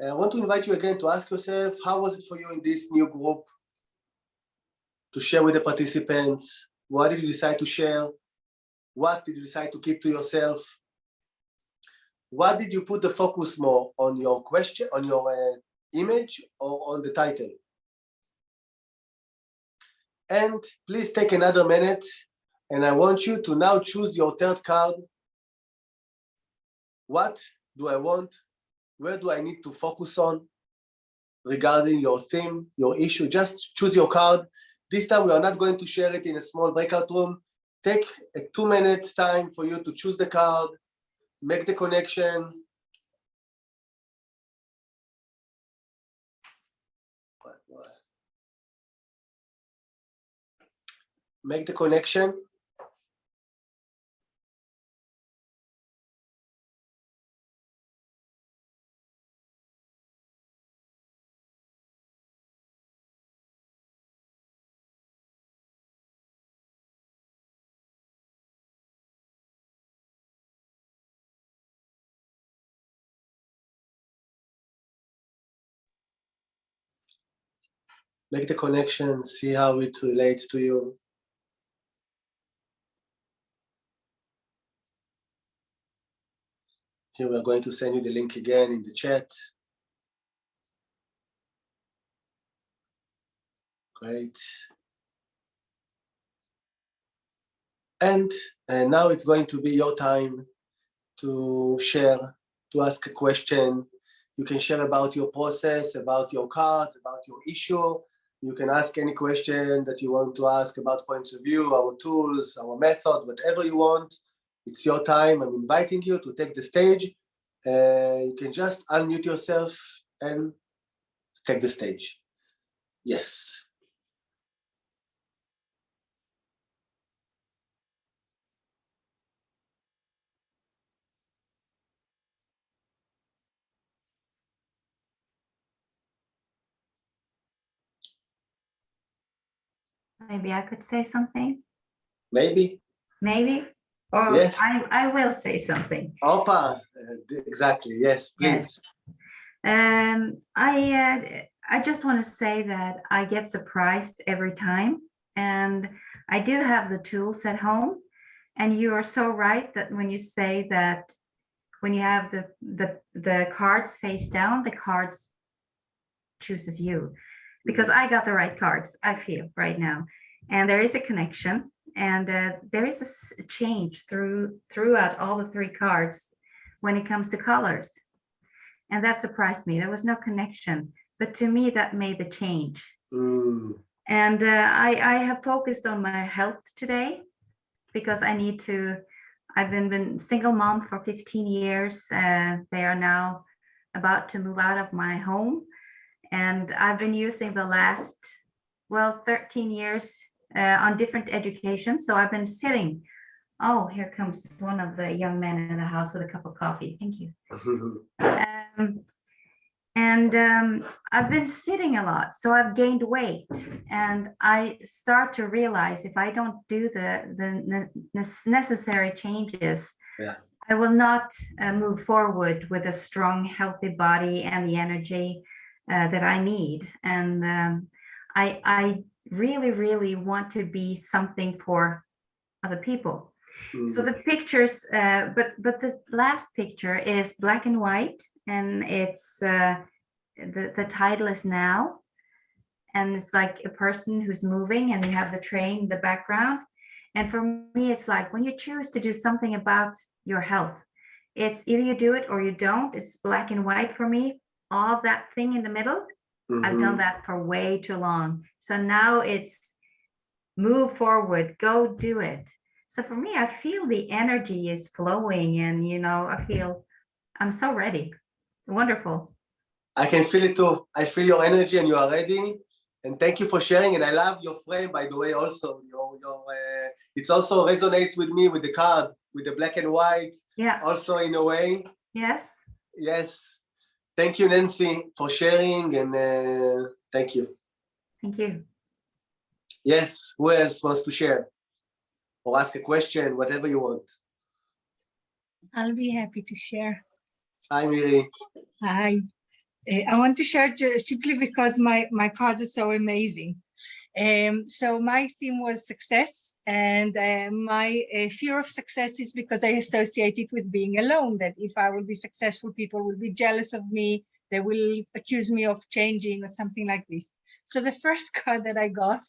I want to invite you again to ask yourself, how was it for you in this new group? To share with the participants, what did you decide to share? What did you decide to keep to yourself? What did you put the focus more on, your question, on your image, or on the title? And please take another minute, and I want you to now choose your third card. What do I want? Where do I need to focus on regarding your theme, your issue? Just choose your card. This time we are not going to share it in a small breakout room. Take a 2 minutes time for you to choose the card, make the connection. Make the connection. Make the connection, see how it relates to you. Here we are going to send you the link again in the chat. Great. And now it's going to be your time to share, to ask a question. You can share about your process, about your cards, about your issue. You can ask any question that you want to ask about points of view, our tools, our method, whatever you want. It's your time. I'm inviting you to take the stage. You can just unmute yourself and take the stage. Yes. Maybe I could say something. Maybe. Maybe. Or yes. I will say something. Opa, exactly. Yes, please. Yes. I just want to say that I get surprised every time, and I do have the tools at home. And you are so right that when you say that when you have the cards face down, the cards chooses you, because I got the right cards, I feel right now, and there is a connection, and there is a change throughout all the 3 cards when it comes to colors, and that surprised me. There was no connection but to me that made the change. Mm. And I have focused on my health today because I need to. I've been single mom for 15 years. They are now about to move out of my home, and I've been using the last, well, 13 years on different educations. So I've been sitting. Oh, here comes one of the young men in the house with a cup of coffee. Thank you. I've been sitting a lot, so I've gained weight, and I start to realize if I don't do the necessary changes, Yeah. I will not move forward with a strong, healthy body and the energy that I need. And I really, really want to be something for other people. So the pictures, but the last picture is black and white, and it's the title is Now, and it's like a person who's moving, and you have the train in the background. And for me, it's like when you choose to do something about your health, it's either you do it or you don't. It's black and white for me. All that thing in the middle, I've done that for way too long. So now it's move forward, go do it. So for me, I feel the energy is flowing, and I feel I'm so ready. Wonderful. I can feel it too. I feel your energy, and you are ready. And thank you for sharing. And I love your frame, by the way. Also, it also resonates with me with the card, with the black and white. Yeah. Also, in a way. Yes. Yes. Thank you, Nancy, for sharing, and thank you. Thank you. Yes. Who else wants to share or ask a question, whatever you want? I'll be happy to share. Hi, Miri. Hi. I want to share simply because my cards are so amazing. So my theme was success, and my fear of success is because I associate it with being alone, that if I will be successful, people will be jealous of me, they will accuse me of changing or something like this. So the first card that I got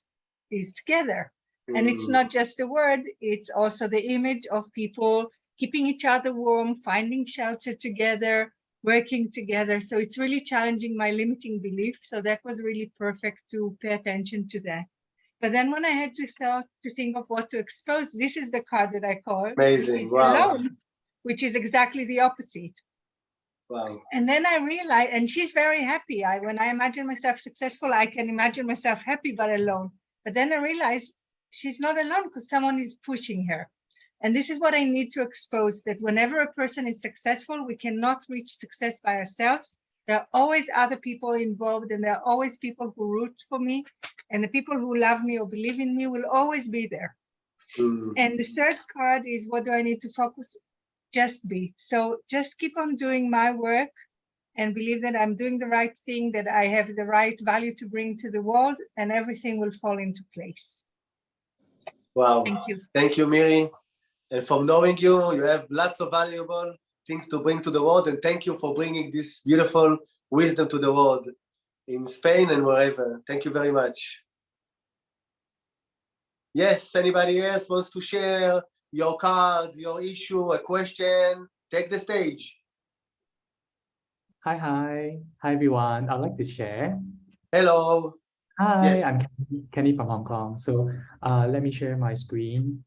is together. And it's not just a word, it's also the image of people keeping each other warm, finding shelter together, working together. So it's really challenging my limiting belief. So that was really perfect to pay attention to that. But then when I had to think of what to expose, this is the card that I called. Amazing. Which is Wow. alone, which is exactly the opposite. Wow. And then I realized, and she's very happy. When I imagine myself successful, I can imagine myself happy but alone. But then I realized she's not alone because someone is pushing her. And this is what I need to expose, that whenever a person is successful, we cannot reach success by ourselves. There are always other people involved, and there are always people who root for me, and the people who love me or believe in me will always be there. And the third card is, what do I need to focus? Just be. So just keep on doing my work and believe that I'm doing the right thing, that I have the right value to bring to the world, and everything will fall into place. Wow. Thank you. Thank you, Miri. And from knowing you, you have lots of valuable things to bring to the world. And thank you for bringing this beautiful wisdom to the world in Spain and wherever. Thank you very much. Yes, anybody else wants to share your cards, your issue, a question? Take the stage. Hi everyone. I'd like to share. Hello. Hi, Yes. I'm Kenny from Hong Kong. So let me share my screen.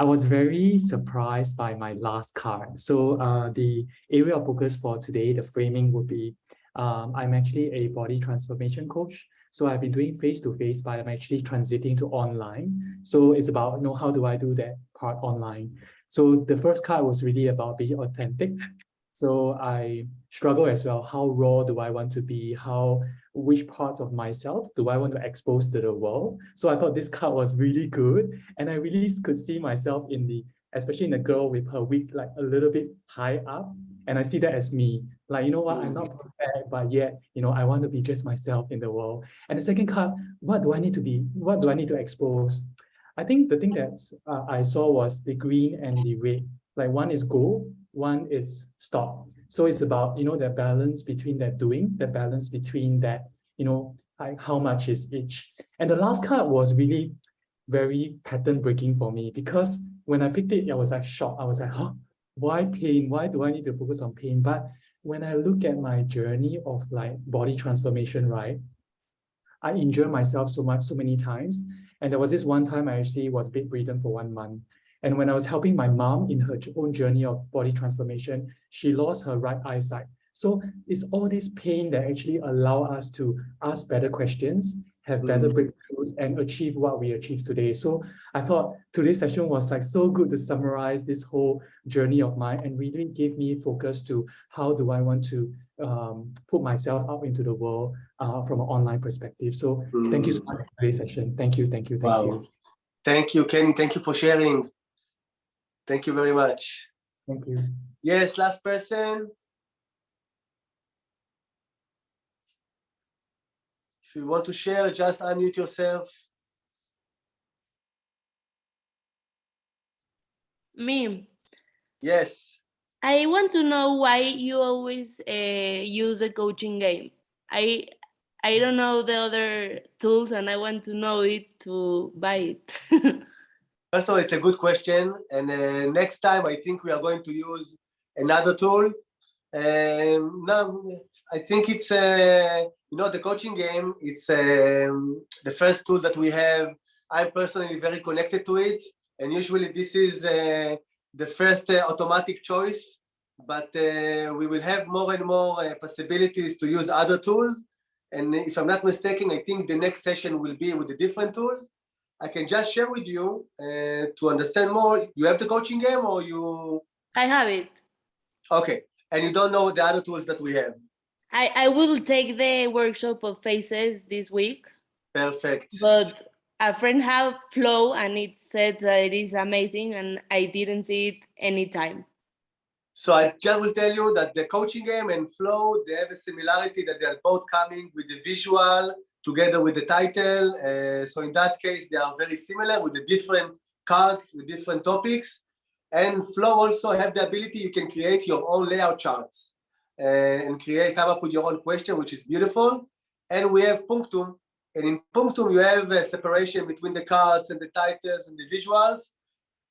I was very surprised by my last card. So the area of focus for today, the framing would be, I'm actually a body transformation coach. So I've been doing face-to-face, but I'm actually transiting to online. So it's about, how do I do that part online? So the first card was really about being authentic. So I struggle as well. How raw do I want to be? Which parts of myself do I want to expose to the world? So I thought this card was really good. And I really could see myself especially in a girl with her wig like a little bit high up. And I see that as me. Like, you know what, I'm not perfect, but yet, I want to be just myself in the world. And the second card, what do I need to be? What do I need to expose? I think the thing that I saw was the green and the red. Like one is go, one is stop. So it's about, the balance between that doing, the balance between that, like how much is each. And the last card was really very pattern breaking for me, because when I picked it, I was like shocked. I was like, huh, why pain? Why do I need to focus on pain? But when I look at my journey of like body transformation, right, I injured myself so many times. And there was this one time I actually was bedridden for 1 month. And when I was helping my mom in her own journey of body transformation, she lost her right eyesight. So it's all this pain that actually allow us to ask better questions, have better breakthroughs, and achieve what we achieve today. So I thought today's session was like so good to summarize this whole journey of mine and really gave me focus to how do I want to put myself out into the world from an online perspective. So thank you so much for today's session. Thank you. Wow. Thank you, Kenny. Thank you for sharing. Thank you very much. Thank you. Yes, last person. If you want to share, just unmute yourself. Me. Yes. I want to know why you always use a coaching game. I don't know the other tools, and I want to know it to buy it. First of all, it's a good question. And next time, I think we are going to use another tool. Now, I think it's, the coaching game, it's the first tool that we have. I'm personally very connected to it. And usually this is the first automatic choice. But we will have more and more possibilities to use other tools. And if I'm not mistaken, I think the next session will be with the different tools. I can just share with you to understand more. You have the coaching game or you? I have it. Okay. And you don't know the other tools that we have? I will take the workshop of faces this week. Perfect. But a friend have Flow and it said that it is amazing and I didn't see it anytime. So I just will tell you that the coaching game and Flow, they have a similarity that they are both coming with the visual together with the title. So in that case, they are very similar with the different cards, with different topics. And Flow also have the ability, you can create your own layout charts and come up with your own question, which is beautiful. And we have Punctum. And in Punctum, you have a separation between the cards and the titles and the visuals.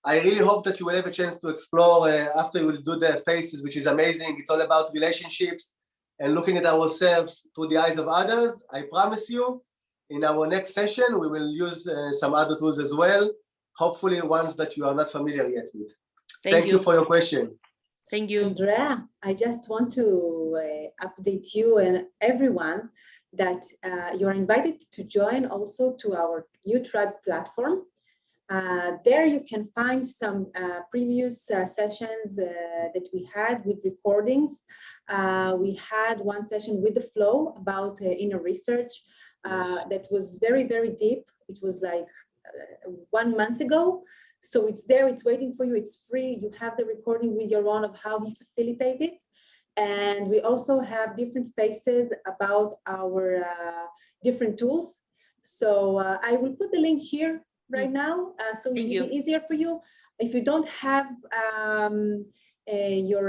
I really hope that you will have a chance to explore after you will do the faces, which is amazing. It's all about relationships and looking at ourselves through the eyes of others. I promise you, in our next session, we will use some other tools as well, hopefully ones that you are not familiar yet with. Thank you for your question. Thank you. Andrea, I just want to update you and everyone that you're invited to join also to our New Tribe platform. There you can find some previous sessions that we had with recordings. We had one session with the Flow about inner research that was very, very deep. It was like 1 month ago. So it's there, it's waiting for you, it's free. You have the recording with Yaron of how he facilitated. And we also have different spaces about our different tools. So I will put the link here right now, so it will be easier for you. If you don't have your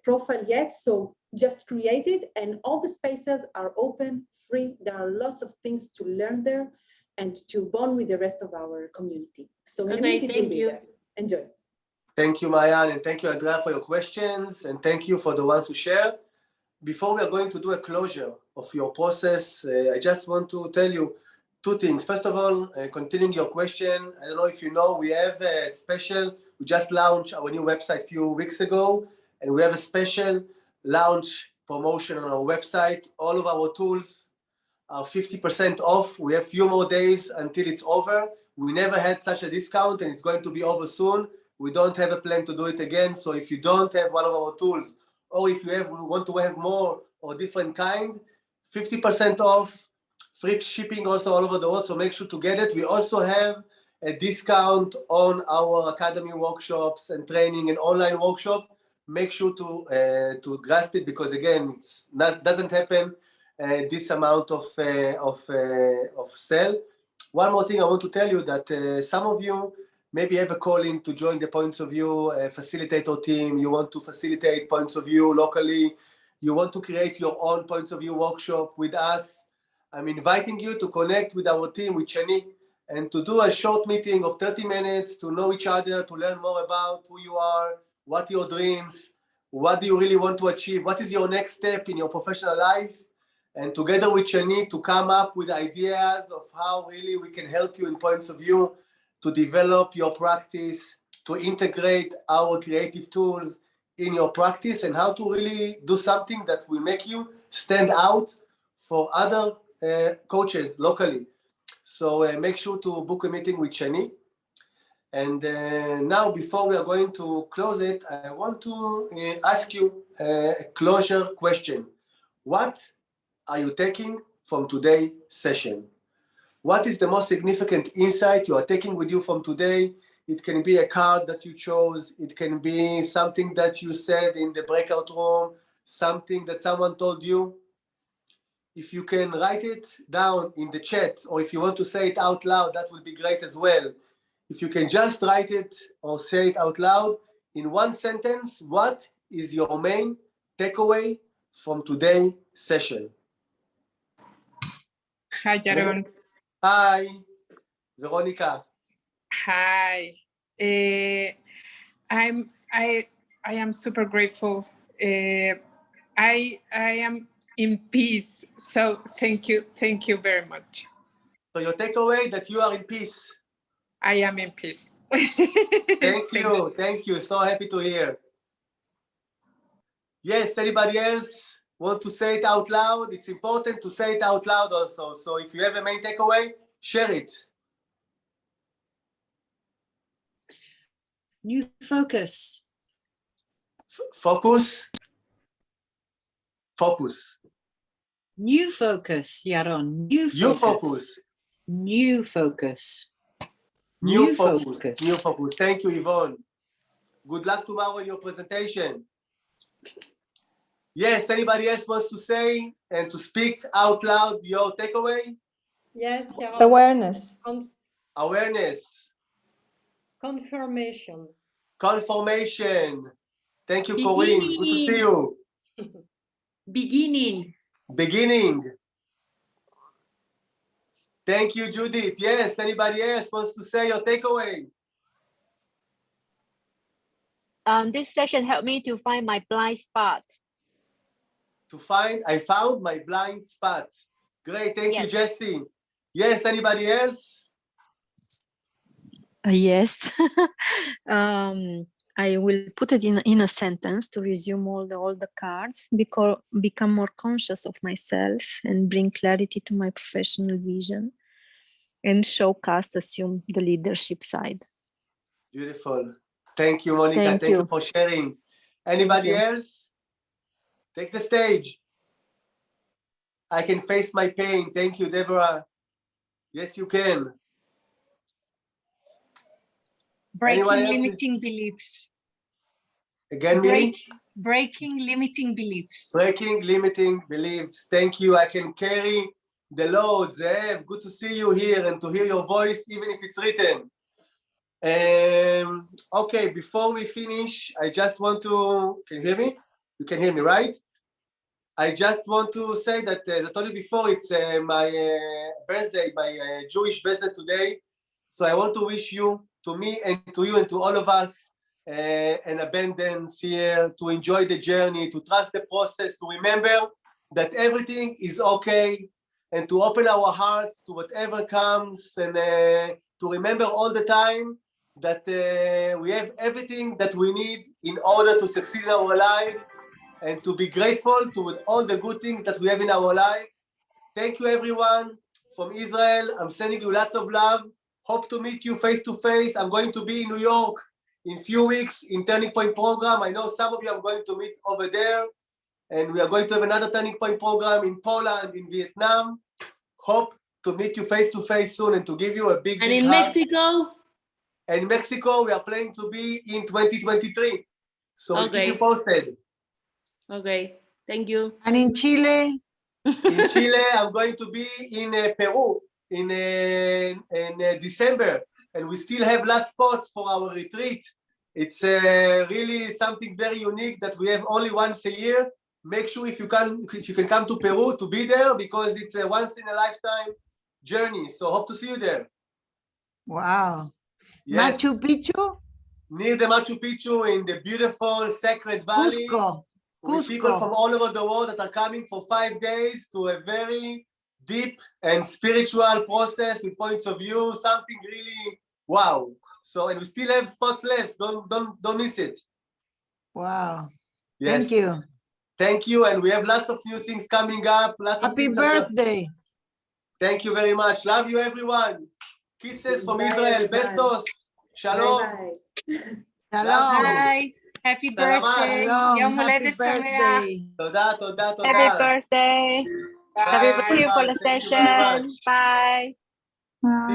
profile yet, so just create it, and all the spaces are open, free. There are lots of things to learn there and to bond with the rest of our community. So in a minute, it will be there. Enjoy. Thank you, Mayan, and thank you, Andrea, for your questions, and thank you for the ones who share. Before we are going to do a closure of your process, I just want to tell you two things. First of all, continuing your question, I don't know if you know, we have a special, we just launched our new website a few weeks ago, and we have a special launch promotion on our website. All of our tools are 50% off. We have few more days until it's over. We never had such a discount, and it's going to be over soon. We don't have a plan to do it again. So if you don't have one of our tools, or if you want to have more or different kind, 50% off, free shipping also all over the world. So make sure to get it. We also have a discount on our academy workshops and training and online workshop. Make sure to grasp it, because again, it's not doesn't happen this amount of sale. One more thing I want to tell you, that some of you maybe have a calling to join the Points of View facilitator team. You want to facilitate Points of View locally. You want to create your own Points of View workshop with us. I'm inviting you to connect with our team, with Shani, and to do a short meeting of 30 minutes to know each other, to learn more about who you are, what your dreams, what do you really want to achieve? What is your next step in your professional life? And together with Shani to come up with ideas of how really we can help you in points of view to develop your practice, to integrate our creative tools in your practice, and how to really do something that will make you stand out for other coaches locally. So make sure to book a meeting with Shani. And now, before we are going to close it, I want to ask you a closure question. What are you taking from today's session? What is the most significant insight you are taking with you from today? It can be a card that you chose. It can be something that you said in the breakout room, something that someone told you. If you can write it down in the chat, or if you want to say it out loud, that would be great as well. If you can just write it or say it out loud in one sentence, what is your main takeaway from today's session? Hi, Yaron. Hi, Veronica. Hi. I am super grateful. I am in peace. So thank you very much. So your takeaway that you are in peace. I am in peace. Thank you. So happy to hear. Yes, anybody else want to say it out loud? It's important to say it out loud also. So if you have a main takeaway, share it. New focus. Focus. New focus, Yaron. New focus. New focus. New focus. Thank you, Yvonne. Good luck tomorrow in your presentation. Yes, anybody else wants to say and to speak out loud your takeaway? Yes, Yaron. Awareness. Awareness. Confirmation. Thank you, Corinne. Good to see you. Beginning. Thank you, Judith. Yes, anybody else wants to say your takeaway? This session helped me to find my blind spot. I found my blind spot. Great, thank you, Jessie. Yes, anybody else? Yes. I will put it in a sentence to resume all the cards, become more conscious of myself and bring clarity to my professional vision, and assume the leadership side. Beautiful. Thank you, Monica. Thank you for sharing. Anybody else? Take the stage. I can face my pain. Thank you, Deborah. Yes, you can. Breaking limiting beliefs. Again, breaking limiting beliefs. Breaking limiting beliefs. Thank you. I can carry the load. Zev, good to see you here and to hear your voice, even if it's written. Okay, before we finish, I just want to, can you hear me? You can hear me, right? I just want to say that, as I told you before, it's my birthday, my Jewish birthday today. So I want to wish you, to me and to you and to all of us, an abundance here, to enjoy the journey, to trust the process, to remember that everything is okay, and to open our hearts to whatever comes, and to remember all the time that we have everything that we need in order to succeed in our lives, and to be grateful to all the good things that we have in our life. Thank you, everyone from Israel. I'm sending you lots of love. Hope to meet you face to face. I'm going to be in New York in a few weeks in Turning Point program. I know some of you are going to meet over there, and we are going to have another Turning Point program in Poland, in Vietnam. Hope to meet you face to face soon and to give you a big, and big in hug. Mexico? And in Mexico, we are planning to be in 2023. So we'll keep you posted. Okay, thank you. And in Chile? In Chile, I'm going to be in Peru in December, and we still have last spots for our retreat. It's really something very unique that we have only once a year. Make sure if you can come to Peru to be there, because it's a once in a lifetime journey. So hope to see you there. Wow. Yes. Machu Picchu? near the Machu Picchu in the beautiful Sacred Valley. Cusco. With people from Cusco. all over the world that are coming for 5 days to a very deep and spiritual process with points of view, something really wow. So, and we still have spots left. Don't miss it. Wow. Yes. Thank you. Thank you. And we have lots of new things coming up. Lots of Happy things that birthday. Thank you very much. Love you, everyone. Kisses from Bye, Israel. everyone. Besos. Shalom. Bye-bye. Shalom. Bye. Happy Salamat. birthday. Shalom. Yom Happy Holedet Sameach. birthday. תודה, תודה, תודה. Happy birthday. Happy Bye, birthday for bye. the Thank you very session. much. Bye.